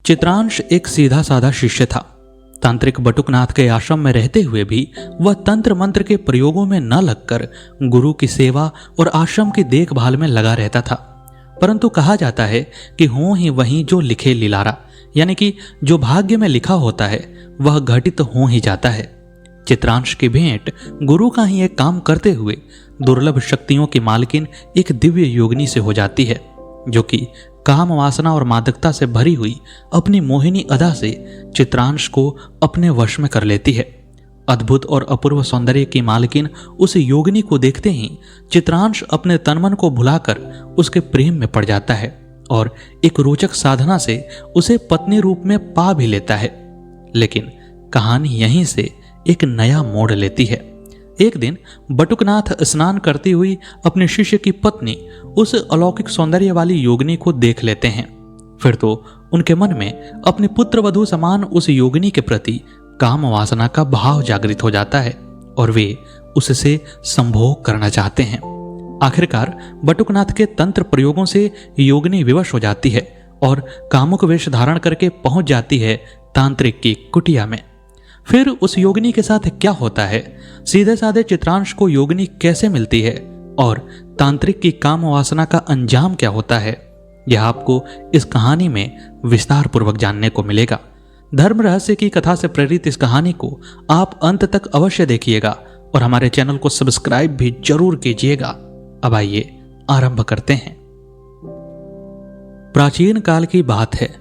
चित्रांश एक सीधा साधा शिष्य था। तांत्रिक बटुकनाथ के आश्रम में रहते हुए भी वह तंत्र मंत्र के प्रयोगों में न लगकर गुरु की सेवा और आश्रम की देखभाल में लगा रहता था। परंतु कहा जाता है कि हो ही वहीं जो लिखे लिलारा, यानी कि जो भाग्य में लिखा होता है वह घटित हो ही जाता है। चित्रांश की भेंट गुरु का ही एक काम करते हुए दुर्लभ शक्तियों की मालकिन एक दिव्य योगिनी से हो जाती है, जो कि काम वासना और मादकता से भरी हुई अपनी मोहिनी अदा से चित्रांश को अपने वश में कर लेती है। अद्भुत और अपूर्व सौंदर्य की मालकिन उस योगिनी को देखते ही चित्रांश अपने तनमन को भुलाकर उसके प्रेम में पड़ जाता है और एक रोचक साधना से उसे पत्नी रूप में पा भी लेता है। लेकिन कहानी यहीं से एक नया मोड़ लेती है। एक दिन बटुकनाथ स्नान करती हुई अपने शिष्य की पत्नी उस अलौकिक सौंदर्य वाली योगिनी को देख लेते हैं। फिर तो उनके मन में अपने पुत्र वधू समान उस योगिनी के प्रति काम वासना का भाव जागृत हो जाता है और वे उससे संभोग करना चाहते हैं। आखिरकार बटुकनाथ के तंत्र प्रयोगों से योगिनी विवश हो जाती है और कामुक वेश धारण करके पहुंच जाती है तांत्रिक की कुटिया में। फिर उस योगिनी के साथ क्या होता है, सीधे साधे चित्रांश को योगिनी कैसे मिलती है और तांत्रिक की काम वासना का अंजाम क्या होता है, यह आपको इस कहानी में विस्तार पूर्वक जानने को मिलेगा। धर्म रहस्य की कथा से प्रेरित इस कहानी को आप अंत तक अवश्य देखिएगा और हमारे चैनल को सब्सक्राइब भी जरूर कीजिएगा। अब आइए आरंभ करते हैं। प्राचीन काल की बात है।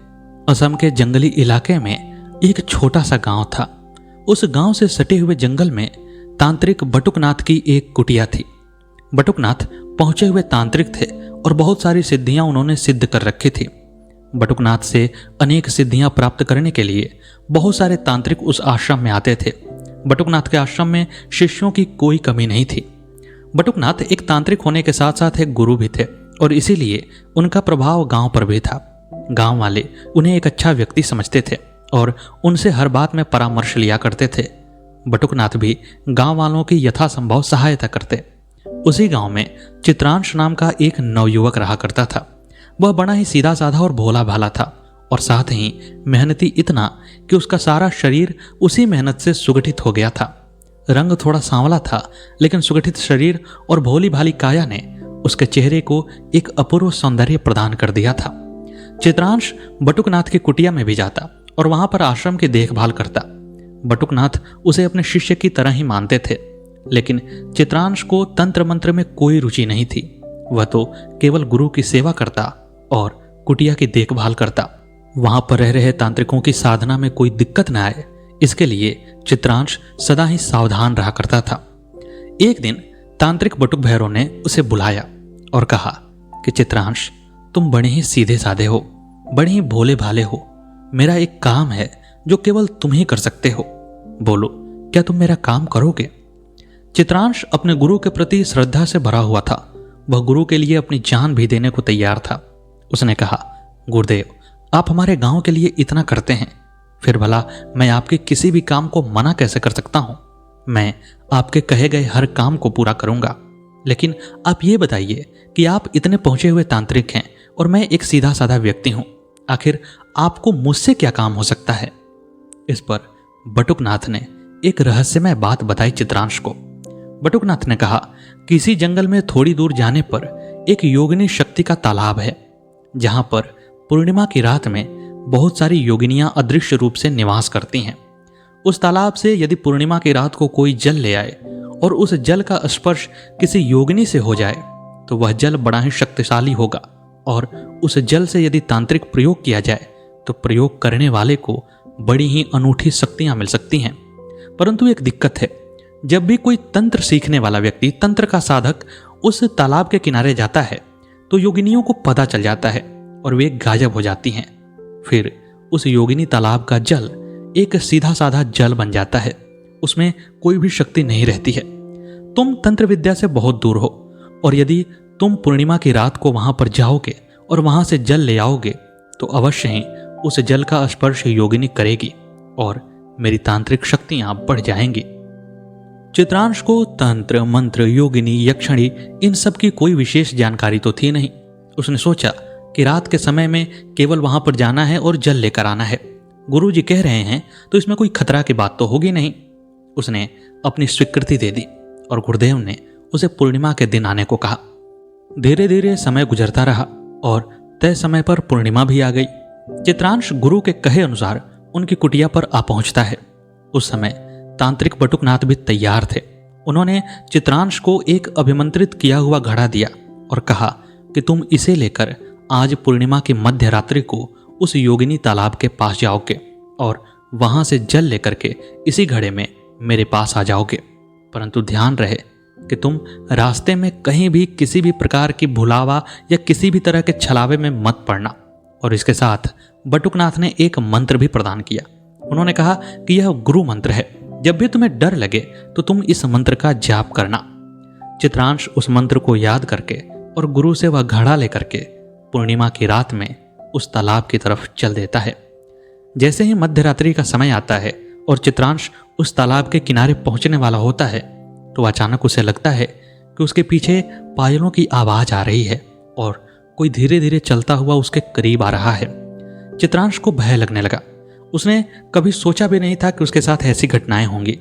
असम के जंगली इलाके में एक छोटा सा गांव था। उस गांव से सटे हुए जंगल में तांत्रिक बटुकनाथ की एक कुटिया थी। बटुकनाथ पहुंचे हुए तांत्रिक थे और बहुत सारी सिद्धियां उन्होंने सिद्ध कर रखी थी। बटुकनाथ से अनेक सिद्धियां प्राप्त करने के लिए बहुत सारे तांत्रिक उस आश्रम में आते थे। बटुकनाथ के आश्रम में शिष्यों की कोई कमी नहीं थी। बटुकनाथ एक तांत्रिक होने के साथ साथ एक गुरु भी थे और इसीलिए उनका प्रभाव गांव पर भी था। गांव वाले उन्हें एक अच्छा व्यक्ति समझते थे और उनसे हर बात में परामर्श लिया करते थे। बटुकनाथ भी गांव वालों की यथासंभव सहायता करते। उसी गांव में चित्रांश नाम का एक नवयुवक रहा करता था। वह बड़ा ही सीधा साधा और भोला भाला था और साथ ही मेहनती इतना कि उसका सारा शरीर उसी मेहनत से सुगठित हो गया था। रंग थोड़ा सांवला था, लेकिन सुगठित शरीर और भोली भाली काया ने उसके चेहरे को एक अपूर्व सौंदर्य प्रदान कर दिया था। चित्रांश बटुकनाथ की कुटिया में भी जाता और वहां पर आश्रम की देखभाल करता। बटुकनाथ उसे अपने शिष्य की तरह ही मानते थे, लेकिन चित्रांश को तंत्र मंत्र में कोई रुचि नहीं थी। वह तो केवल गुरु की सेवा करता और कुटिया की देखभाल करता। वहां पर रह रहे तांत्रिकों की साधना में कोई दिक्कत न आए, इसके लिए चित्रांश सदा ही सावधान रहा करता था। एक दिन तांत्रिक बटुक भैरव ने उसे बुलाया और कहा कि चित्रांश, तुम बड़े ही सीधे साधे हो, बड़े ही भोले भाले हो। मेरा एक काम है जो केवल तुम ही कर सकते हो। बोलो, क्या तुम मेरा काम करोगे? चित्रांश अपने गुरु के प्रति श्रद्धा से भरा हुआ था। वह गुरु के लिए अपनी जान भी देने को तैयार था। उसने कहा, गुरुदेव, आप हमारे गांव के लिए इतना करते हैं, फिर भला मैं आपके किसी भी काम को मना कैसे कर सकता हूं? मैं आपके कहे गए हर काम को पूरा करूंगा। लेकिन आप ये बताइए कि आप इतने पहुंचे हुए तांत्रिक हैं और मैं एक सीधा साधा व्यक्ति हूं, आखिर आपको मुझसे क्या काम हो सकता है? इस पर बटुकनाथ ने एक रहस्यमय बात बताई चित्रांश को। बटुकनाथ ने कहा, किसी जंगल में थोड़ी दूर जाने पर एक योगिनी शक्ति का तालाब है, जहां पर पूर्णिमा की रात में बहुत सारी योगिनियां अदृश्य रूप से निवास करती हैं। उस तालाब से यदि पूर्णिमा की रात को कोई जल ले आए और उस जल का स्पर्श किसी योगिनी से हो जाए तो वह जल बड़ा ही शक्तिशाली होगा और उस जल से यदि तांत्रिक प्रयोग किया जाए तो प्रयोग करने वाले को बड़ी ही अनूठी शक्तियां मिल सकती हैं। परंतु एक दिक्कत है, जब भी कोई तंत्र सीखने वाला व्यक्ति, तंत्र का साधक उस तालाब के किनारे जाता है तो योगिनियों को पता चल जाता है और वे गायब हो जाती हैं। फिर उस योगिनी तालाब का जल एक सीधा साधा जल बन जाता है, उसमें कोई भी शक्ति नहीं रहती है। तुम तंत्र विद्या से बहुत दूर हो और यदि तुम पूर्णिमा की रात को वहां पर जाओगे और वहां से जल ले आओगे तो अवश्य ही उस जल का स्पर्श योगिनी करेगी और मेरी तांत्रिक शक्तियां बढ़ जाएंगी। चित्रांश को तंत्र मंत्र, योगिनी, यक्षिणी इन सब की कोई विशेष जानकारी तो थी नहीं। उसने सोचा कि रात के समय में केवल वहां पर जाना है और जल लेकर आना है। गुरुजी कह रहे हैं तो इसमें कोई खतरा की बात तो होगी नहीं। उसने अपनी स्वीकृति दे दी और गुरुदेव ने उसे पूर्णिमा के दिन आने को कहा। धीरे धीरे समय गुजरता रहा और तय समय पर पूर्णिमा भी आ गई। चित्रांश गुरु के कहे अनुसार उनकी कुटिया पर आ पहुंचता है। उस समय तांत्रिक बटुकनाथ भी तैयार थे। उन्होंने चित्रांश को एक अभिमंत्रित किया हुआ घड़ा दिया और कहा कि तुम इसे लेकर आज पूर्णिमा की मध्य रात्रि को उस योगिनी तालाब के पास जाओगे और वहां से जल लेकर के इसी घड़े में मेरे पास आ जाओगे। परंतु ध्यान रहे कि तुम रास्ते में कहीं भी किसी भी प्रकार की भुलावा या किसी भी तरह के छलावे में मत पड़ना। और इसके साथ बटुकनाथ ने एक मंत्र भी प्रदान किया। उन्होंने कहा कि यह गुरु मंत्र है, जब भी तुम्हें डर लगे तो तुम इस मंत्र का जाप करना। चित्रांश उस मंत्र को याद करके और गुरु से वह घड़ा लेकर के पूर्णिमा की रात में उस तालाब की तरफ चल देता है। जैसे ही मध्यरात्रि का समय आता है और चित्रांश उस तालाब के किनारे पहुंचने वाला होता है तो अचानक उसे लगता है कि उसके पीछे पायलों की आवाज आ रही है और कोई धीरे धीरे चलता हुआ उसके करीब आ रहा है। चित्रांश को भय लगने लगा। उसने कभी सोचा भी नहीं था कि उसके साथ ऐसी घटनाएं होंगी,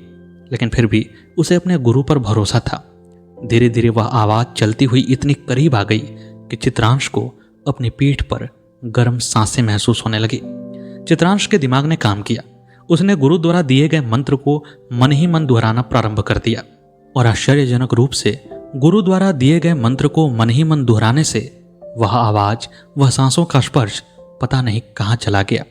लेकिन फिर भी उसे अपने गुरु पर भरोसा था। धीरे धीरे वह आवाज चलती हुई इतनी करीब आ गई कि चित्रांश को अपनी पीठ पर गर्म सांसें महसूस होने लगी। चित्रांश के दिमाग ने काम किया। उसने गुरु द्वारा दिए गए मंत्र को मन ही मन दोहराना प्रारंभ कर दिया और आश्चर्यजनक रूप से गुरु द्वारा दिए गए मंत्र को मन ही मन दोहराने से वह आवाज, वह सांसों का स्पर्श पता नहीं कहां चला गया।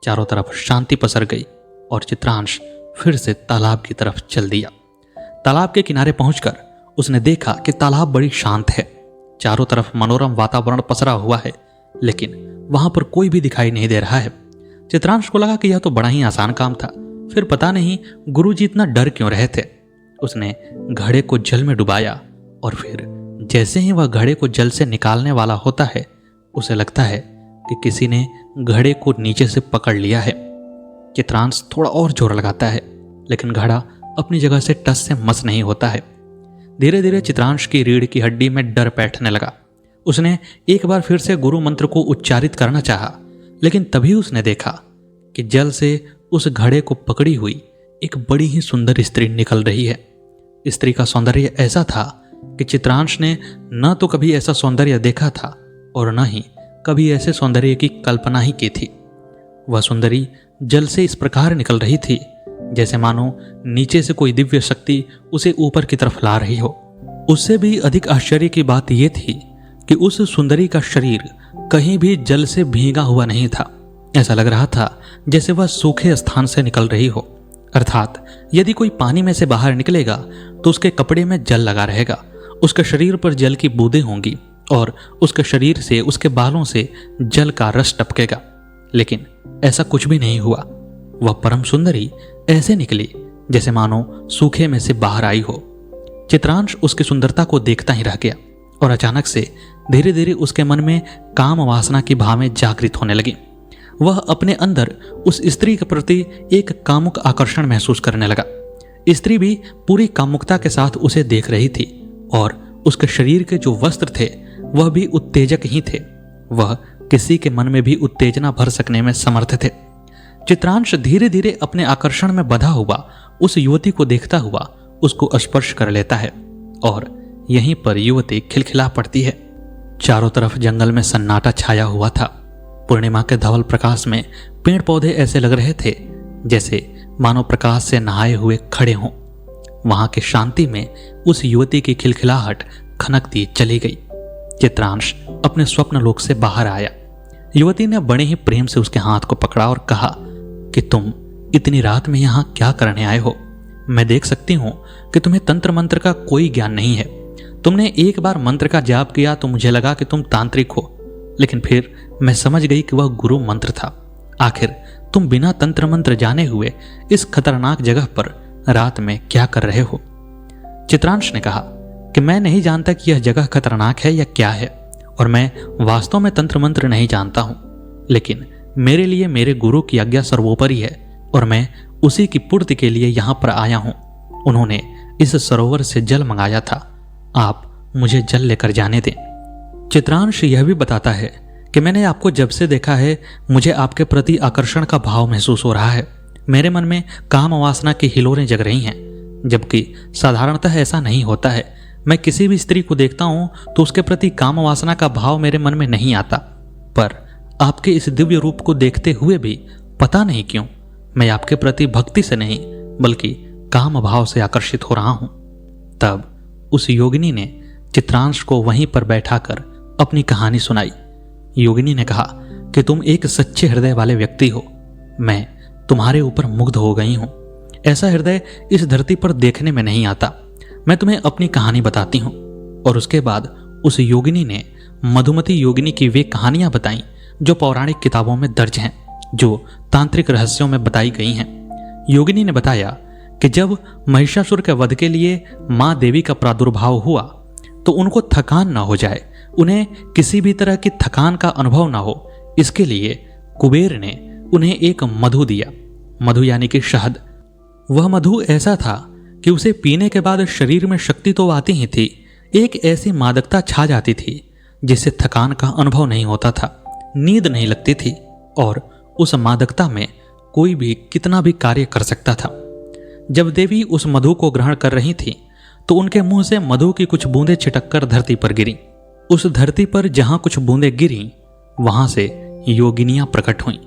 चारों तरफ शांति पसर गई और चित्रांश फिर से तालाब की तरफ चल दिया। तालाब के किनारे पहुंचकर उसने देखा कि तालाब बड़ी शांत है। चारों तरफ मनोरम वातावरण पसरा हुआ है, लेकिन वहां पर कोई भी दिखाई नहीं दे रहा है। चित्रांश को लगा कि यह तो बड़ा ही आसान काम था, फिर पता नहीं गुरुजी इतना डर क्यों रहे थे। उसने घड़े को जल में डुबाया और फिर जैसे ही वह घड़े को जल से निकालने वाला होता है, उसे लगता है कि किसी ने घड़े को नीचे से पकड़ लिया है। चित्रांश थोड़ा और जोर लगाता है, लेकिन घड़ा अपनी जगह से टस से मस नहीं होता है। धीरे धीरे चित्रांश की रीढ़ की हड्डी में डर बैठने लगा। उसने एक बार फिर से गुरु मंत्र को उच्चारित करना चाहा, लेकिन तभी उसने देखा कि जल से उस घड़े को पकड़ी हुई एक बड़ी ही सुंदर स्त्री निकल रही है। स्त्री का सौंदर्य ऐसा था कि चित्रांश ने न तो कभी ऐसा सौंदर्य देखा था और न ही कभी ऐसे सौंदर्य की कल्पना ही की थी। वह सुंदरी जल से इस प्रकार निकल रही थी जैसे मानो नीचे से कोई दिव्य शक्ति उसे ऊपर की तरफ ला रही हो। उससे भी अधिक आश्चर्य की बात यह थी कि उस सुंदरी का शरीर कहीं भी जल से भीगा हुआ नहीं था। ऐसा लग रहा था जैसे वह सूखे स्थान से निकल रही हो, अर्थात यदि कोई पानी में से बाहर निकलेगा तो उसके कपड़े में जल लगा रहेगा, उसके शरीर पर जल की बूंदें होंगी और उसके शरीर से, उसके बालों से जल का रस टपकेगा। लेकिन ऐसा कुछ भी नहीं हुआ। वह परम सुंदरी ऐसे निकली जैसे मानो सूखे में से बाहर आई हो। चित्रांश उसकी सुंदरता को देखता ही रह गया और अचानक से धीरे धीरे उसके मन में काम वासना की भावें जागृत होने लगी। वह अपने अंदर उस स्त्री के प्रति एक कामुक आकर्षण महसूस करने लगा। स्त्री भी पूरी कामुकता के साथ उसे देख रही थी और उसके शरीर के जो वस्त्र थे वह भी उत्तेजक ही थे। वह किसी के मन में भी उत्तेजना भर सकने में समर्थ थे। चित्रांश धीरे धीरे अपने आकर्षण में बंधा हुआ उस युवती को देखता हुआ उसको स्पर्श कर लेता है और यहीं पर युवती खिलखिला पड़ती है। चारों तरफ जंगल में सन्नाटा छाया हुआ था। पूर्णिमा के धवल प्रकाश में पेड़ पौधे ऐसे लग रहे थे जैसे मानो प्रकाश से नहाए हुए खड़े हों। वहां की शांति में उस युवती की खिलखिलाहट खनकती चली गई। चित्रांश अपने स्वप्न लोक से बाहर आया। युवती ने बड़े ही प्रेम से उसके हाथ को पकड़ा और कहा कि तुम इतनी रात में यहां क्या करने आए हो? मैं देख सकती हूं कि तुम्हें तंत्र मंत्र का कोई ज्ञान नहीं है। तुमने एक बार मंत्र का जाप किया तो मुझे लगा कि तुम तांत्रिक हो, लेकिन फिर मैं समझ गई कि वह गुरु मंत्र था। आखिर तुम बिना तंत्र मंत्र जाने हुए इस खतरनाक जगह पर रात में क्या कर रहे हो? चित्रांश ने कहा कि मैं नहीं जानता कि यह जगह खतरनाक है या क्या है, और मैं वास्तव में तंत्र मंत्र नहीं जानता हूं, लेकिन मेरे लिए मेरे गुरु की आज्ञा सर्वोपरि है और मैं उसी की पूर्ति के लिए यहां पर आया हूं। उन्होंने इस सरोवर से जल मंगाया था, आप मुझे जल लेकर जाने दें। चित्रांश यह भी बताता है कि मैंने आपको जब से देखा है मुझे आपके प्रति आकर्षण का भाव महसूस हो रहा है। मेरे मन में काम वासना की हिलोरें जग रही हैं, जबकि साधारणतः ऐसा नहीं होता है। मैं किसी भी स्त्री को देखता हूं तो उसके प्रति काम वासना का भाव मेरे मन में नहीं आता, पर आपके इस दिव्य रूप को देखते हुए भी पता नहीं क्यों मैं आपके प्रति भक्ति से नहीं बल्कि काम भाव से आकर्षित हो रहा हूं। तब उस योगिनी ने चित्रांश को वहीं पर बैठाकर अपनी कहानी सुनाई। योगिनी ने कहा कि तुम एक सच्चे हृदय वाले व्यक्ति हो। मैं तुम्हारे ऊपर मुग्ध हो गई हूं। ऐसा हृदय इस धरती पर देखने में नहीं आता। मैं तुम्हें अपनी कहानी बताती हूं। और उसके बाद उस योगिनी ने मधुमती योगिनी की वे कहानियां बताईं जो पौराणिक किताबों में दर्ज हैं, जो तांत्रिक रहस्यों में बताई गई हैं। योगिनी ने बताया कि जब महिषासुर के वध के लिए मां देवी का प्रादुर्भाव हुआ तो उनको थकान ना हो जाए, उन्हें किसी भी तरह की थकान का अनुभव ना हो, इसके लिए कुबेर ने उन्हें एक मधु दिया। मधु यानी कि शहद। वह मधु ऐसा था कि उसे पीने के बाद शरीर में शक्ति तो आती ही थी, एक ऐसी मादकता छा जाती थी जिससे थकान का अनुभव नहीं होता था, नींद नहीं लगती थी और उस मादकता में कोई भी कितना भी कार्य कर सकता था। जब देवी उस मधु को ग्रहण कर रही थी तो उनके मुंह से मधु की कुछ बूंदें छिटककर धरती पर गिरी। उस धरती पर जहां कुछ बूंदें गिरी वहां से योगिनियां प्रकट हुईं।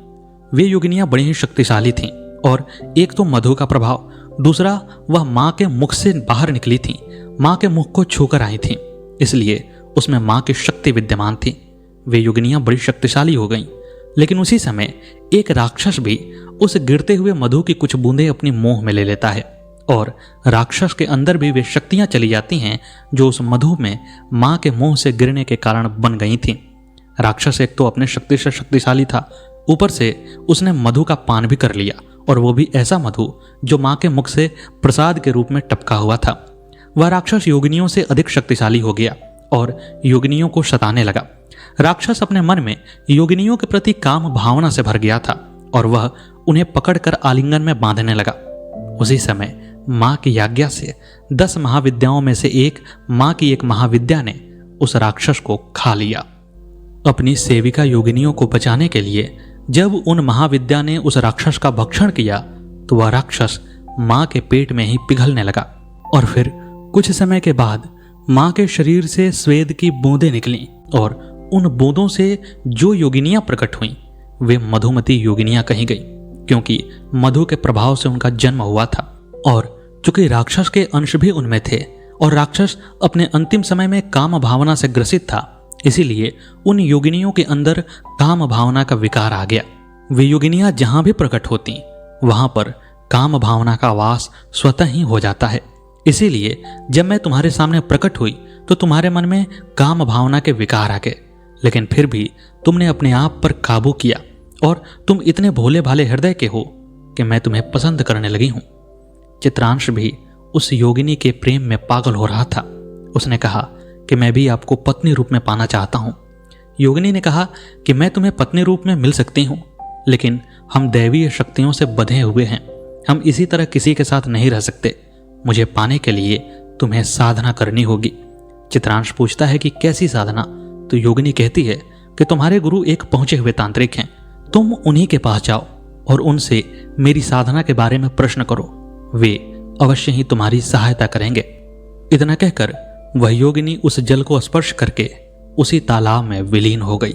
वे योगिनियां बड़ी ही शक्तिशाली थीं और एक तो मधु का प्रभाव, दूसरा वह मां के मुख से बाहर निकली थीं, मां के मुख को छूकर आई थीं, इसलिए उसमें मां की शक्ति विद्यमान थी। वे योगिनियां बड़ी शक्तिशाली हो गईं। लेकिन उसी समय एक राक्षस भी उस गिरते हुए मधु की कुछ बूंदें अपनी मुंह में ले लेता है और राक्षस के अंदर भी वे शक्तियां चली जाती हैं जो उस मधु में मां के मुंह से गिरने के कारण बन गई थीं। राक्षस एक तो अपने शक्ति से शक्तिशाली था, ऊपर से उसने मधु का पान भी कर लिया, और वो भी ऐसा मधु जो मां के मुख से प्रसाद के रूप में टपका हुआ था। वह राक्षस योगिनियों से अधिक शक्तिशाली हो गया और योगिनियों को सताने लगा। राक्षस अपने मन में योगिनियों के प्रति काम भावना से भर गया था और वह उन्हें पकड़कर आलिंगन में बांधने लगा। उसी समय मां की आज्ञा से 10 महाविद्याओं में से मां की एक महाविद्या ने उस राक्षस को खा लिया। अपनी सेविका योगिनियों को बचाने के लिए जब उन महाविद्या ने उस राक्षस का भक्षण किया तो वह राक्षस मां के पेट में ही पिघलने लगा और फिर कुछ समय के बाद मां के शरीर से स्वेद की बूंदें निकलीं और उन बूंदों से जो योगिनियां प्रकट हुईं वे मधुमती योगिनियां कही गई, क्योंकि मधु के प्रभाव से उनका जन्म हुआ था। और चूंकि राक्षस के अंश भी उनमें थे और राक्षस अपने अंतिम समय में काम भावना से ग्रसित था, इसीलिए उन योगिनियों के अंदर काम भावना का विकार आ गया। वे योगिनियां जहां भी प्रकट होती वहां पर काम भावना का वास स्वतः ही हो जाता है। इसीलिए जब मैं तुम्हारे सामने प्रकट हुई तो तुम्हारे मन में काम भावना के विकार आ गए, लेकिन फिर भी तुमने अपने आप पर काबू किया और तुम इतने भोले भाले हृदय के हो कि मैं तुम्हें पसंद करने लगी हूं। चित्रांश भी उस योगिनी के प्रेम में पागल हो रहा था। उसने कहा कि मैं भी आपको पत्नी रूप में पाना चाहता हूं। योगिनी ने कहा कि मैं तुम्हें पत्नी रूप में मिल सकती हूं, लेकिन हम दैवीय शक्तियों से बंधे हुए हैं, हम इसी तरह किसी के साथ नहीं रह सकते। मुझे पाने के लिए तुम्हें साधना करनी होगी। चित्रांश पूछता है कि कैसी साधना? तो योगिनी कहती है कि तुम्हारे गुरु एक पहुंचे हुए तांत्रिक हैं, तुम उन्हीं के पास जाओ और उनसे मेरी साधना के बारे में प्रश्न करो, वे अवश्य ही तुम्हारी सहायता करेंगे। इतना कहकर वह योगिनी उस जल को स्पर्श करके उसी तालाब में विलीन हो गई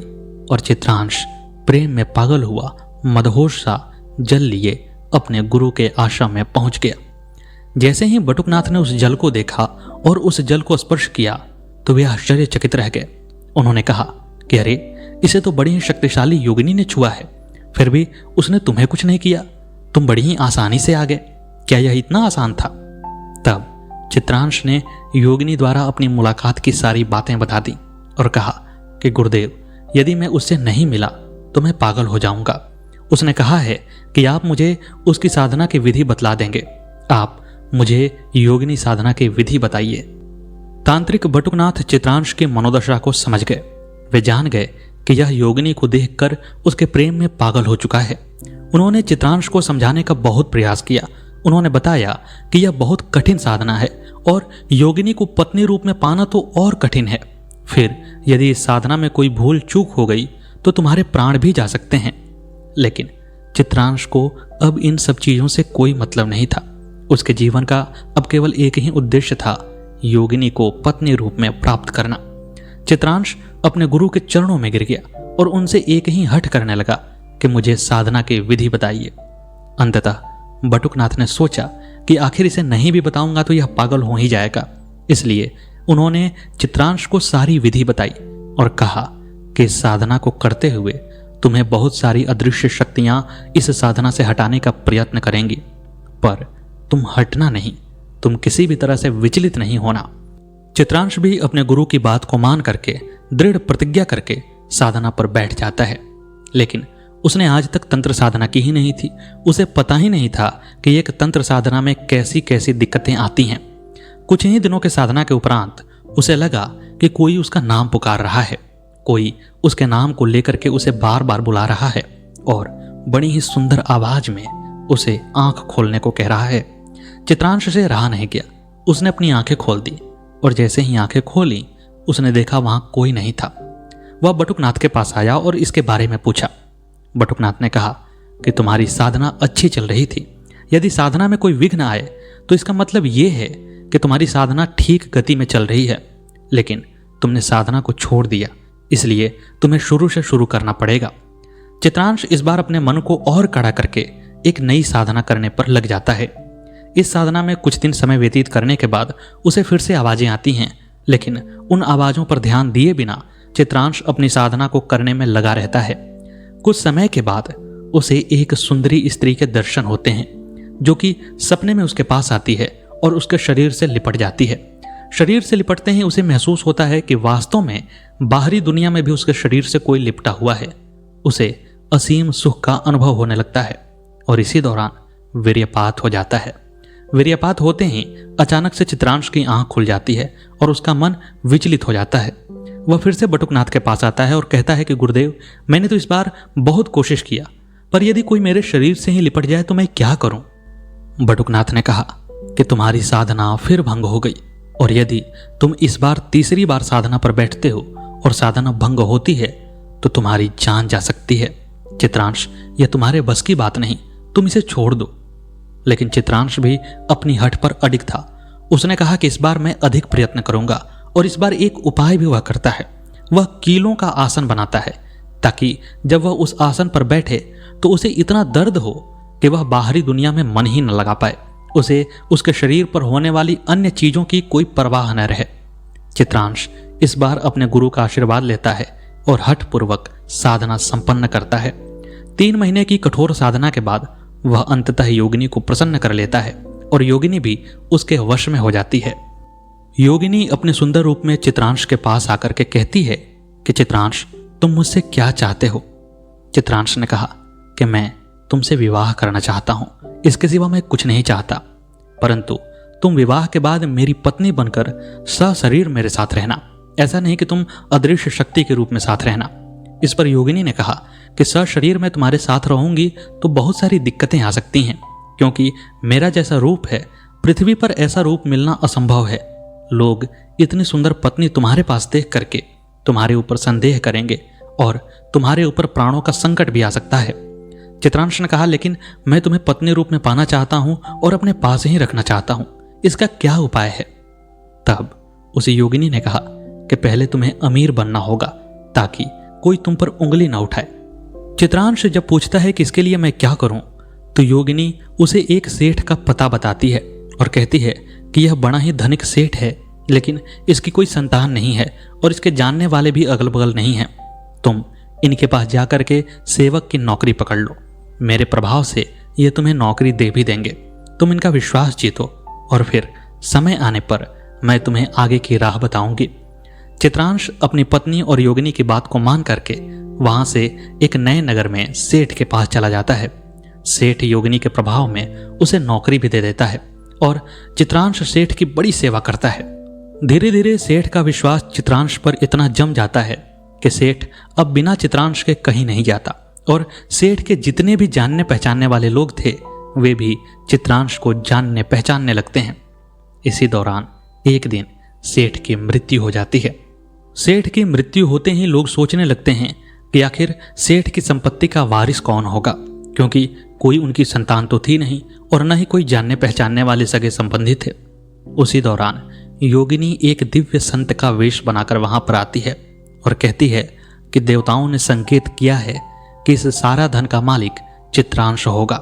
और चित्रांश प्रेम में पागल हुआ मदहोश सा जल लिए अपने गुरु के आश्रम में पहुंच गया। जैसे ही बटुकनाथ ने उस जल को देखा और उस जल को स्पर्श किया तो वे आश्चर्यचकित रह गए। उन्होंने कहा कि अरे, इसे तो बड़ी ही शक्तिशाली योगिनी ने छुआ है, फिर भी उसने तुम्हें कुछ नहीं किया, तुम बड़ी ही आसानी से आ गए। क्या यह इतना आसान था? तब चित्रांश ने योगिनी द्वारा अपनी मुलाकात की सारी बातें बता दी और कहा कि गुरुदेव, यदि मैं उससे नहीं मिला तो मैं पागल हो जाऊंगा। उसने कहा है कि आप मुझे उसकी साधना की विधि बतला देंगे। आप मुझे योगिनी साधना की विधि बताइए। तांत्रिक बटुकनाथ चित्रांश की मनोदशा को समझ गए। वे जान गए कि यह योगिनी को देखकर उसके प्रेम में पागल हो चुका है। उन्होंने चित्रांश को समझाने का बहुत प्रयास किया। उन्होंने बताया कि यह बहुत कठिन साधना है और योगिनी को पत्नी रूप में पाना तो और कठिन है। फिर यदि इस साधना में कोई भूल चूक हो गई तो तुम्हारे प्राण भी जा सकते हैं। लेकिन चित्रांश को अब इन सब चीजों से कोई मतलब नहीं था। उसके जीवन का अब केवल एक ही उद्देश्य था, योगिनी को पत्नी रूप में प्राप्त करना। चित्रांश अपने गुरु के चरणों में गिर गया और उनसे एक ही हठ करने लगा कि मुझे साधना की विधि बताइए। अंततः बटुकनाथ ने सोचा कि आखिर इसे नहीं भी बताऊंगा तो यह पागल हो ही जाएगा, इसलिए उन्होंने चित्रांश को सारी विधि बताई और कहा कि इस साधना को करते हुए तुम्हें बहुत सारी अदृश्य शक्तियां इस साधना से हटाने का प्रयत्न करेंगी, पर तुम हटना नहीं, तुम किसी भी तरह से विचलित नहीं होना। चित्रांश भी अपने गुरु की बात को मान करके दृढ़ प्रतिज्ञा करके साधना पर बैठ जाता है। लेकिन उसने आज तक तंत्र साधना की ही नहीं थी। उसे पता ही नहीं था कि एक तंत्र साधना में कैसी कैसी दिक्कतें आती हैं। कुछ ही दिनों के साधना के उपरांत उसे लगा कि कोई उसका नाम पुकार रहा है, कोई उसके नाम को लेकर के उसे बार बार बुला रहा है और बड़ी ही सुंदर आवाज में उसे आंख खोलने को कह रहा है। चित्रांश से रहा नहीं गया, उसने अपनी आंखें खोल दी और जैसे ही आंखें खोली उसने देखा वहां कोई नहीं था। वह बटुकनाथ के पास आया और इसके बारे में पूछा। बटुकनाथ ने कहा कि तुम्हारी साधना अच्छी चल रही थी, यदि साधना में कोई विघ्न आए तो इसका मतलब यह है कि तुम्हारी साधना ठीक गति में चल रही है, लेकिन तुमने साधना को छोड़ दिया, इसलिए तुम्हें शुरू से शुरू करना पड़ेगा। चित्रांश इस बार अपने मन को और कड़ा करके एक नई साधना करने पर लग जाता है। इस साधना में कुछ दिन समय व्यतीत करने के बाद उसे फिर से आवाजें आती हैं, लेकिन उन आवाजों पर ध्यान दिए बिना चित्रांश अपनी साधना को करने में लगा रहता है। कुछ समय के बाद उसे एक सुंदरी स्त्री के दर्शन होते हैं, जो कि सपने में उसके पास आती है और उसके शरीर से लिपट जाती है। शरीर से लिपटते ही उसे महसूस होता है कि वास्तव में बाहरी दुनिया में भी उसके शरीर से कोई लिपटा हुआ है। उसे असीम सुख का अनुभव होने लगता है और इसी दौरान वीर्यपात हो जाता है। वीर्यपात होते ही अचानक से चित्रांश की आंख खुल जाती है और उसका मन विचलित हो जाता है। वह फिर से बटुकनाथ के पास आता है और कहता है कि गुरुदेव, मैंने तो इस बार बहुत कोशिश किया, पर यदि कोई मेरे शरीर से ही लिपट जाए तो मैं क्या करूं? बटुकनाथ ने कहा कि तुम्हारी साधना फिर भंग हो गई, और यदि तुम इस बार तीसरी बार साधना पर बैठते हो और साधना भंग होती है तो तुम्हारी जान जा सकती है। चित्रांश, यह तुम्हारे बस की बात नहीं, तुम इसे छोड़ दो। लेकिन चित्रांश भी अपनी हठ पर अडिग था। उसने कहा कि इस बार मैं अधिक प्रयत्न करूंगा, और इस बार एक उपाय भी वह करता है। वह कीलों का आसन बनाता है ताकि जब वह उस आसन पर बैठे तो उसे इतना दर्द हो कि वह बाहरी दुनिया में मन ही न लगा पाए, उसे उसके शरीर पर होने वाली अन्य चीजों की कोई परवाह न रहे। चित्रांश इस बार अपने गुरु का आशीर्वाद लेता है और हठपूर्वक साधना संपन्न करता है। 3 महीने की कठोर साधना के बाद वह अंततः योगिनी को प्रसन्न कर लेता है और योगिनी भी उसके वश में हो जाती है। योगिनी अपने सुंदर रूप में चित्रांश के पास आकर के कहती है कि चित्रांश, तुम मुझसे क्या चाहते हो? चित्रांश ने कहा कि मैं तुमसे विवाह करना चाहता हूं, इसके सिवा मैं कुछ नहीं चाहता, परंतु तुम विवाह के बाद मेरी पत्नी बनकर सशरीर मेरे साथ रहना, ऐसा नहीं कि तुम अदृश्य शक्ति के रूप में साथ रहना। इस पर योगिनी ने कहा कि सशरीर में तुम्हारे साथ रहूंगी तो बहुत सारी दिक्कतें आ सकती हैं, क्योंकि मेरा जैसा रूप है, पृथ्वी पर ऐसा रूप मिलना असंभव है। लोग इतनी सुंदर पत्नी तुम्हारे पास देख करके तुम्हारे ऊपर संदेह करेंगे और तुम्हारे ऊपर प्राणों का संकट भी आ सकता है। चित्रांश ने कहा, लेकिन मैं तुम्हें पत्नी रूप में पाना चाहता हूं और अपने पास ही रखना चाहता हूं, इसका क्या उपाय है? तब उसी योगिनी ने कहा कि पहले तुम्हें अमीर बनना होगा ताकि कोई तुम पर उंगली ना उठाए। चित्रांश जब पूछता है कि इसके लिए मैं क्या करूं, तो योगिनी उसे एक सेठ का पता बताती है और कहती है कि यह बड़ा ही धनिक सेठ है, लेकिन इसकी कोई संतान नहीं है और इसके जानने वाले भी अगल बगल नहीं हैं। तुम इनके पास जाकर के सेवक की नौकरी पकड़ लो, मेरे प्रभाव से ये तुम्हें नौकरी दे भी देंगे। तुम इनका विश्वास जीतो और फिर समय आने पर मैं तुम्हें आगे की राह बताऊंगी। चित्रांश अपनी पत्नी और योगिनी की बात को मान करके वहां से एक नए नगर में सेठ के पास चला जाता है। सेठ योगिनी के प्रभाव में उसे नौकरी भी दे देता है और चित्रांश सेठ की बड़ी सेवा करता है। धीरे धीरे सेठ का विश्वास चित्रांश पर इतना जम जाता है कि सेठ अब बिना चित्रांश के कहीं नहीं जाता और सेठ के जितने भी जानने पहचानने वाले लोग थे वे भी चित्रांश को जानने पहचानने लगते हैं। इसी दौरान एक दिन सेठ की मृत्यु हो जाती है। सेठ की मृत्यु होते ही लोग सोचने लगते हैं कि आखिर सेठ की संपत्ति का वारिस कौन होगा, क्योंकि कोई उनकी संतान तो थी नहीं और न ही कोई जानने पहचानने वाले सगे संबंधी थे। उसी दौरान योगिनी एक दिव्य संत का वेश बनाकर वहां पर आती है और कहती है कि देवताओं ने संकेत किया है कि इस सारा धन का मालिक चित्रांश होगा।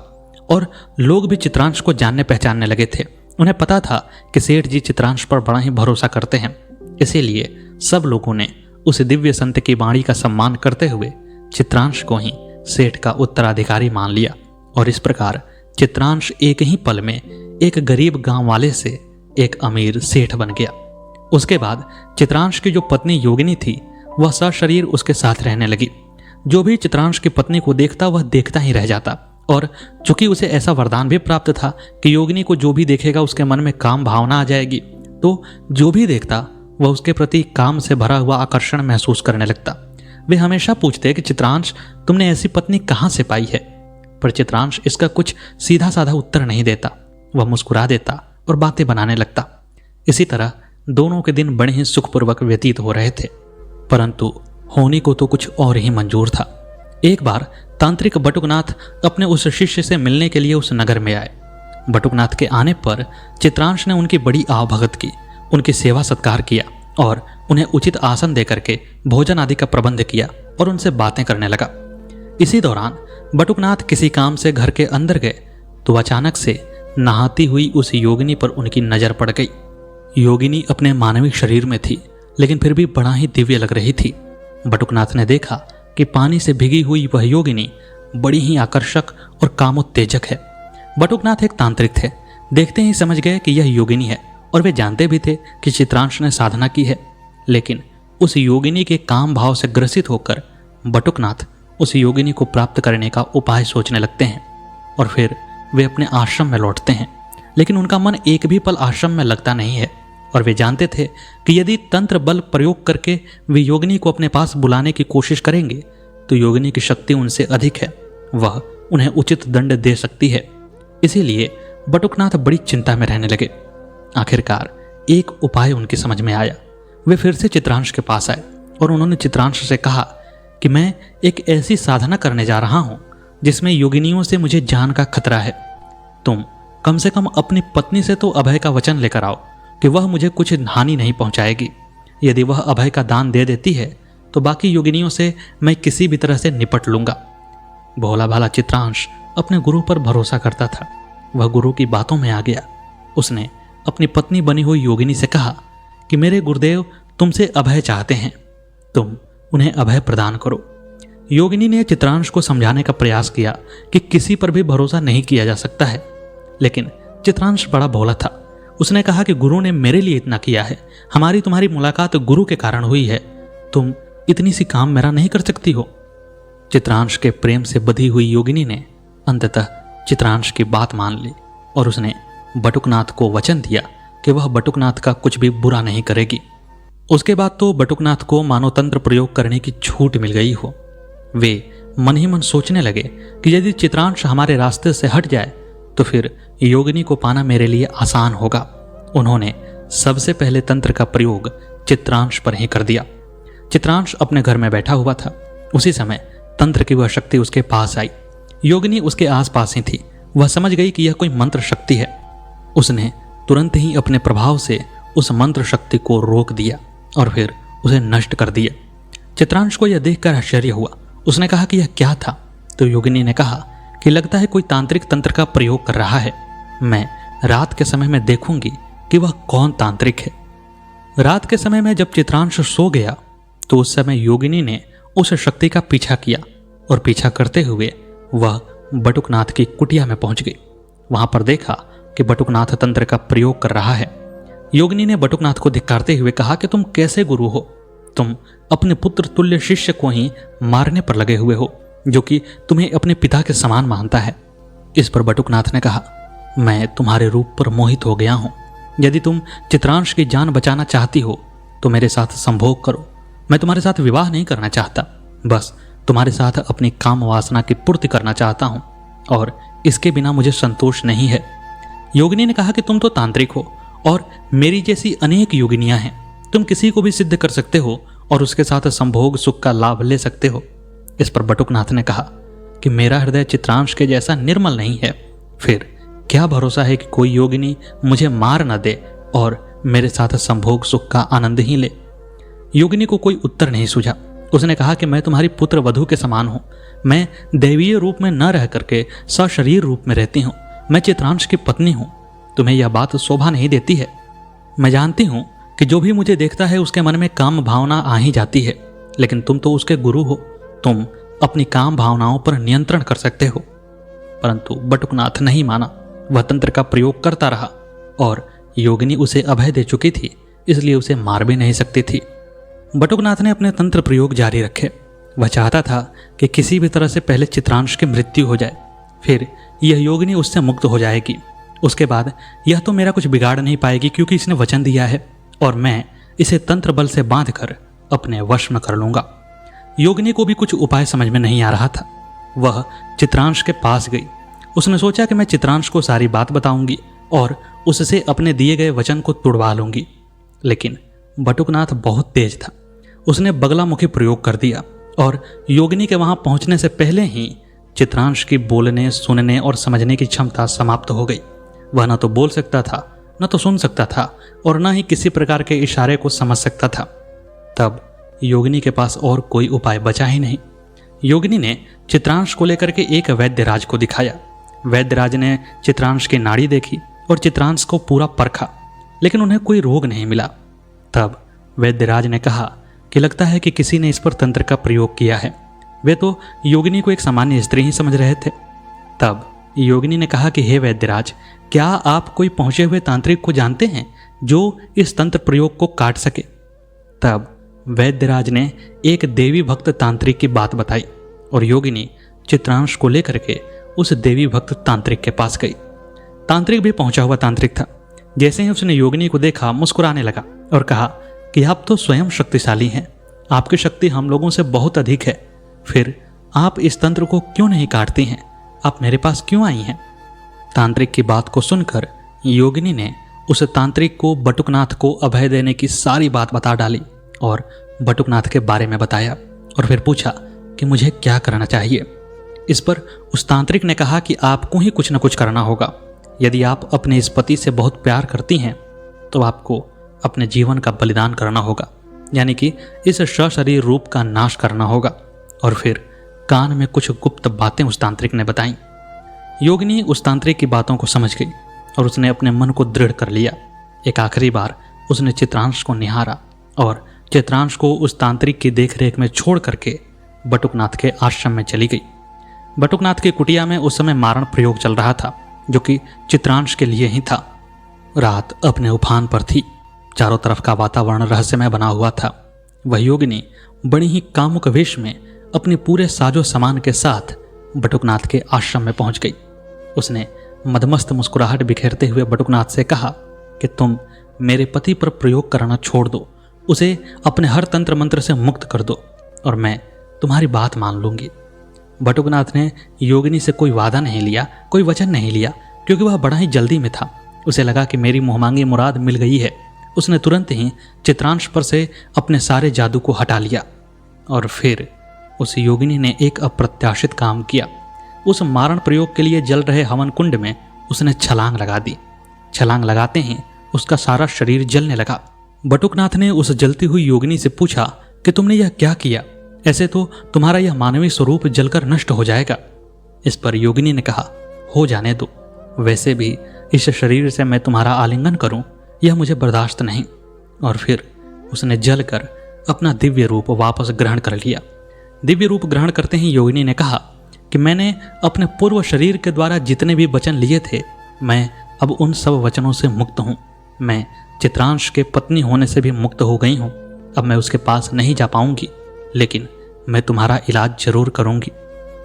और लोग भी चित्रांश को जानने पहचानने लगे थे। उन्हें पता था कि सेठ जी चित्रांश पर बड़ा ही भरोसा करते हैं, इसीलिए सब लोगों ने उस दिव्य संत की वाणी का सम्मान करते हुए चित्रांश को ही सेठ का उत्तराधिकारी मान लिया। और इस प्रकार चित्रांश एक ही पल में एक गरीब गांव वाले से एक अमीर सेठ बन गया। उसके बाद चित्रांश की जो पत्नी योगिनी थी वह सशरीर उसके साथ रहने लगी। जो भी चित्रांश की पत्नी को देखता वह देखता ही रह जाता, और चूंकि उसे ऐसा वरदान भी प्राप्त था कि योगिनी को जो भी देखेगा उसके मन में काम भावना आ जाएगी, तो जो भी देखता वह उसके प्रति काम से भरा हुआ आकर्षण महसूस करने लगता। वे हमेशा पूछते कि चित्रांश, तुमने ऐसी पत्नी कहाँ से पाई है? पर चित्रांश इसका कुछ सीधा साधा उत्तर नहीं देता। वह मुस्कुरा देता और बातें बनाने लगता। इसी तरह दोनों के दिन बड़े ही सुखपूर्वक व्यतीत हो रहे थे, परंतु होनी को तो कुछ और ही मंजूर था। एक बार तांत्रिक बटुकनाथ अपने उस शिष्य से मिलने के लिए उस नगर में आए। बटुकनाथ के आने पर चित्रांश ने उनकी बड़ी आवभगत की, उनकी सेवा सत्कार किया और उन्हें उचित आसन देकर के भोजन आदि का प्रबंध किया और उनसे बातें करने लगा। इसी दौरान बटुकनाथ किसी काम से घर के अंदर गए तो अचानक से नहाती हुई उस योगिनी पर उनकी नजर पड़ गई। योगिनी अपने मानवीय शरीर में थी, लेकिन फिर भी बड़ा ही दिव्य लग रही थी। बटुकनाथ ने देखा कि पानी से भिगी हुई वह योगिनी बड़ी ही आकर्षक और कामोत्तेजक है। बटुकनाथ एक तांत्रिक थे, देखते ही समझ गए कि यह योगिनी है, और वे जानते भी थे कि चित्रांश ने साधना की है। लेकिन उस योगिनी के काम भाव से ग्रसित होकर बटुकनाथ उस योगिनी को प्राप्त करने का उपाय सोचने लगते हैं, और फिर वे अपने आश्रम में लौटते हैं। लेकिन उनका मन एक भी पल आश्रम में लगता नहीं है, और वे जानते थे कि यदि तंत्र बल प्रयोग करके वे योगिनी को अपने पास बुलाने की कोशिश करेंगे तो योगिनी की शक्ति उनसे अधिक है, वह उन्हें उचित दंड दे सकती है। इसीलिए बटुकनाथ बड़ी चिंता में रहने लगे। आखिरकार एक उपाय उनकी समझ में आया। वे फिर से चित्रांश के पास आए और उन्होंने चित्रांश से कहा कि मैं एक ऐसी साधना करने जा रहा हूं जिसमें योगिनियों से मुझे जान का खतरा है। तुम कम से कम अपनी पत्नी से तो अभय का वचन लेकर आओ कि वह मुझे कुछ हानि नहीं पहुंचाएगी। यदि वह अभय का दान दे देती है तो बाकी योगिनियों से मैं किसी भी तरह से निपट लूंगा। भोला भाला चित्रांश अपने गुरु पर भरोसा करता था। वह गुरु की बातों में आ गया। उसने अपनी पत्नी बनी हुई योगिनी से कहा कि मेरे गुरुदेव तुमसे अभय चाहते हैं, तुम उन्हें अभय प्रदान करो। योगिनी ने चित्रांश को समझाने का प्रयास किया कि किसी पर भी भरोसा नहीं किया जा सकता है, लेकिन चित्रांश बड़ा भोला था। उसने कहा कि गुरु ने मेरे लिए इतना किया है, हमारी तुम्हारी मुलाकात गुरु के कारण हुई है, तुम इतनी सी काम मेरा नहीं कर सकती हो। चित्रांश के प्रेम से बधी हुई योगिनी ने अंततः चित्रांश की बात मान ली और उसने बटुकनाथ को वचन दिया कि वह बटुकनाथ का कुछ भी बुरा नहीं करेगी। उसके बाद तो बटुकनाथ को मानव तंत्र प्रयोग करने की छूट मिल गई हो। वे मन ही मन सोचने लगे कि यदि चित्रांश हमारे रास्ते से हट जाए तो फिर योगिनी को पाना मेरे लिए आसान होगा। उन्होंने सबसे पहले तंत्र का प्रयोग चित्रांश पर ही कर दिया। चित्रांश अपने घर में बैठा हुआ था। उसी समय तंत्र की वह शक्ति उसके पास आई। योगिनी उसके आसपास ही थी। वह समझ गई कि यह कोई मंत्र शक्ति है। उसने तुरंत ही अपने प्रभाव से उस मंत्र शक्ति को रोक दिया और फिर उसे नष्ट कर दिया। चित्रांश को यह देखकर आश्चर्य हुआ। उसने कहा कि यह क्या था? तो योगिनी ने कहा कि लगता है कोई तांत्रिक तंत्र का प्रयोग कर रहा है। मैं रात के समय में देखूंगी कि वह कौन तांत्रिक है। रात के समय में जब चित्रांश सो गया तो उस समय योगिनी ने उस शक्ति का पीछा किया और पीछा करते हुए वह बटुकनाथ की कुटिया में पहुंच गई। वहां पर देखा कि बटुकनाथ तंत्र का प्रयोग कर रहा है। योगिनी ने बटुकनाथ को धिक्कारते हुए कहा कि तुम कैसे गुरु हो? तुम अपने पुत्र तुल्य शिष्य को ही मारने पर लगे हुए हो, जो कि तुम्हें अपने पिता के समान मानता है। इस पर बटुकनाथ ने कहा, मैं तुम्हारे रूप पर मोहित हो गया हूं। यदि तुम चित्रांश की जान बचाना चाहती हो तो मेरे साथ संभोग करो। मैं तुम्हारे साथ विवाह नहीं करना चाहता, बस तुम्हारे साथ अपनी काम वासना की पूर्ति करना चाहता हूं, और इसके बिना मुझे संतोष नहीं है। योगिनी ने कहा कि तुम तो तांत्रिक हो और मेरी जैसी अनेक योगिनियां हैं। तुम किसी को भी सिद्ध कर सकते हो और उसके साथ संभोग सुख का लाभ ले सकते हो। इस पर बटुकनाथ ने कहा कि मेरा हृदय चित्रांश के जैसा निर्मल नहीं है, फिर क्या भरोसा है कि कोई योगिनी मुझे मार न दे और मेरे साथ संभोग सुख का आनंद ही ले। योगिनी को कोई उत्तर नहीं सूझा। उसने कहा कि मैं तुम्हारी पुत्र वधू के समान हूं, मैं दैवीय रूप में न रह करके सशरीर रूप में रहती हूं, मैं चित्रांश की पत्नी हूं। तुम्हें यह बात शोभा नहीं देती है। मैं जानती हूं कि जो भी मुझे देखता है उसके मन में काम भावना आ ही जाती है, लेकिन तुम तो उसके गुरु हो, तुम अपनी काम भावनाओं पर नियंत्रण कर सकते हो। परंतु बटुकनाथ नहीं माना। वह तंत्र का प्रयोग करता रहा और योगिनी उसे अभय दे चुकी थी, इसलिए उसे मार भी नहीं सकती थी। बटुकनाथ ने अपने तंत्र प्रयोग जारी रखे। वह चाहता था कि किसी भी तरह से पहले चित्रांश की मृत्यु हो जाए, फिर यह योगिनी उससे मुक्त हो जाएगी। उसके बाद यह तो मेरा कुछ बिगाड़ नहीं पाएगी, क्योंकि इसने वचन दिया है और मैं इसे तंत्र बल से बांध कर अपने वश में कर लूंगा। योगिनी को भी कुछ उपाय समझ में नहीं आ रहा था। वह चित्रांश के पास गई। उसने सोचा कि मैं चित्रांश को सारी बात बताऊंगी और उससे अपने दिए गए वचन को तुड़वा लूंगी, लेकिन बटुकनाथ बहुत तेज था। उसने बगलामुखी प्रयोग कर दिया और योगिनी के वहां पहुंचने से पहले ही चित्रांश की बोलने, सुनने और समझने की क्षमता समाप्त हो गई। वह न तो बोल सकता था, न तो सुन सकता था और न ही किसी प्रकार के इशारे को समझ सकता था। तब योगिनी के पास और कोई उपाय बचा ही नहीं। योगिनी ने चित्रांश को लेकर के एक वैद्यराज को दिखाया। वैद्यराज ने चित्रांश की नाड़ी देखी और चित्रांश को पूरा परखा, लेकिन उन्हें कोई रोग नहीं मिला। तब वैद्यराज ने कहा कि लगता है कि किसी ने इस पर तंत्र का प्रयोग किया है। वे तो योगिनी को एक सामान्य स्त्री ही समझ रहे थे। तब योगिनी ने कहा कि हे वैद्यराज, क्या आप कोई पहुंचे हुए तांत्रिक को जानते हैं जो इस तंत्र प्रयोग को काट सके? तब वैद्यराज ने एक देवी भक्त तांत्रिक की बात बताई और योगिनी चित्रांश को लेकर के उस देवी भक्त तांत्रिक के पास गई। तांत्रिक भी पहुंचा हुआ तांत्रिक था। जैसे ही उसने योगिनी को देखा, मुस्कुराने लगा और कहा कि आप तो स्वयं शक्तिशाली हैं, आपकी शक्ति हम लोगों से बहुत अधिक है, फिर आप इस तंत्र को क्यों नहीं काटती हैं? आप मेरे पास क्यों आई हैं? तांत्रिक की बात को सुनकर योगिनी ने उस तांत्रिक को बटुकनाथ को अभय देने की सारी बात बता डाली और बटुकनाथ के बारे में बताया और फिर पूछा कि मुझे क्या करना चाहिए। इस पर उस तांत्रिक ने कहा कि आपको ही कुछ न कुछ करना होगा। यदि आप अपने इस पति से बहुत प्यार करती हैं तो आपको अपने जीवन का बलिदान करना होगा, यानी कि इस सशरीर रूप का नाश करना होगा। और फिर कान में कुछ गुप्त बातें उस तांत्रिक ने बताई। योगिनी उस तांत्रिक की बातों को समझ गई और उसने अपने मन को दृढ़ कर लिया। एक आखिरी बार उसने चित्रांश को निहारा और चित्रांश को उस तांत्रिक की देखरेख में छोड़ करके बटुकनाथ के आश्रम में चली गई। बटुकनाथ की कुटिया में उस समय मारण प्रयोग चल रहा था, जो कि चित्रांश के लिए ही था। रात अपने उफान पर थी। चारों तरफ का वातावरण रहस्यमय बना हुआ था। वह योगिनी बड़ी ही कामुक वेश में अपने पूरे साजो सामान के साथ बटुकनाथ के आश्रम में पहुंच गई। उसने मदमस्त मुस्कुराहट बिखेरते हुए बटुकनाथ से कहा कि तुम मेरे पति पर प्रयोग करना छोड़ दो, उसे अपने हर तंत्र मंत्र से मुक्त कर दो और मैं तुम्हारी बात मान लूंगी। बटुकनाथ ने योगिनी से कोई वादा नहीं लिया, कोई वचन नहीं लिया, क्योंकि वह बड़ा ही जल्दी में था। उसे लगा कि मेरी मुहमांगी मुराद मिल गई है। उसने तुरंत ही चित्रांश पर से अपने सारे जादू को हटा लिया और फिर उस योगिनी ने एक अप्रत्याशित काम किया। उस मारण प्रयोग के लिए जल रहे हवन कुंड में उसने छलांग लगा दी। छलांग लगाते ही उसका सारा शरीर जलने लगा। बटुकनाथ ने उस जलती हुई योगिनी से पूछा कि तुमने यह क्या किया? ऐसे तो तुम्हारा यह मानवीय स्वरूप जलकर नष्ट हो जाएगा। इस पर योगिनी ने कहा, हो जाने दो, वैसे भी इस शरीर से मैं तुम्हारा आलिंगन करूं यह मुझे बर्दाश्त नहीं। और फिर उसने जलकर अपना दिव्य रूप वापस ग्रहण कर लिया। दिव्य रूप ग्रहण करते ही योगिनी ने कहा कि मैंने अपने पूर्व शरीर के द्वारा जितने भी वचन लिए थे, मैं अब उन सब वचनों से मुक्त हूँ। मैं चित्रांश के पत्नी होने से भी मुक्त हो गई हूँ। अब मैं उसके पास नहीं जा पाऊंगी, लेकिन मैं तुम्हारा इलाज जरूर करूंगी।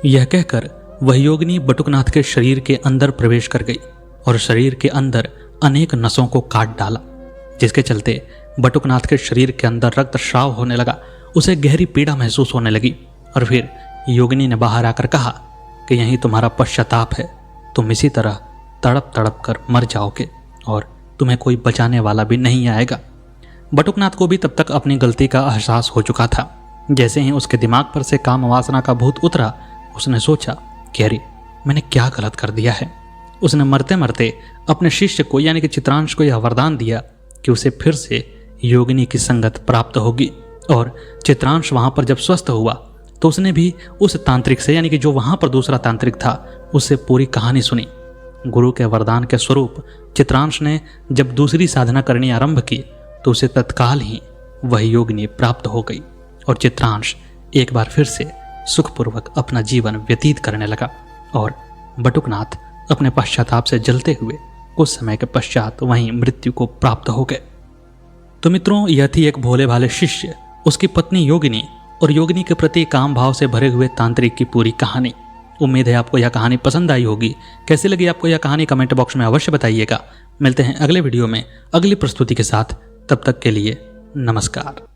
यह कहकर वह योगिनी बटुकनाथ के शरीर के अंदर प्रवेश कर गई और शरीर के अंदर अनेक नसों को काट डाला, जिसके चलते बटुकनाथ के शरीर के अंदर रक्तस्राव होने लगा। उसे गहरी पीड़ा महसूस होने लगी और फिर योगिनी ने बाहर आकर कहा कि यही तुम्हारा पश्चाताप है। तुम इसी तरह तड़प तड़प कर मर जाओगे और तुम्हें कोई बचाने वाला भी नहीं आएगा। बटुकनाथ को भी तब तक अपनी गलती का एहसास हो चुका था। जैसे ही उसके दिमाग पर से काम वासना का भूत उतरा, उसने सोचा कि अरे मैंने क्या गलत कर दिया है। उसने मरते मरते अपने शिष्य को यानी कि चित्रांश को यह वरदान दिया कि उसे फिर से योगिनी की संगत प्राप्त होगी। और चित्रांश वहां पर जब स्वस्थ हुआ तो उसने भी उस तांत्रिक से यानी कि जो वहां पर दूसरा तांत्रिक था उससे पूरी कहानी सुनी। गुरु के वरदान के स्वरूप चित्रांश ने जब दूसरी साधना करनी आरंभ की तो उसे तत्काल ही वह योगिनी प्राप्त हो गई और चित्रांश एक बार फिर से सुखपूर्वक अपना जीवन व्यतीत करने लगा। और बटुकनाथ अपने पश्चाताप से जलते हुए कुछ समय के पश्चात वहीं मृत्यु को प्राप्त हो गए। तो मित्रों, यह थी एक भोले भाले शिष्य, उसकी पत्नी योगिनी और योगिनी के प्रति काम भाव से भरे हुए तांत्रिक की पूरी कहानी। उम्मीद है आपको यह कहानी पसंद आई होगी। कैसी लगी आपको यह कहानी कमेंट बॉक्स में अवश्य बताइएगा। मिलते हैं अगले वीडियो में अगली प्रस्तुति के साथ। तब तक के लिए नमस्कार।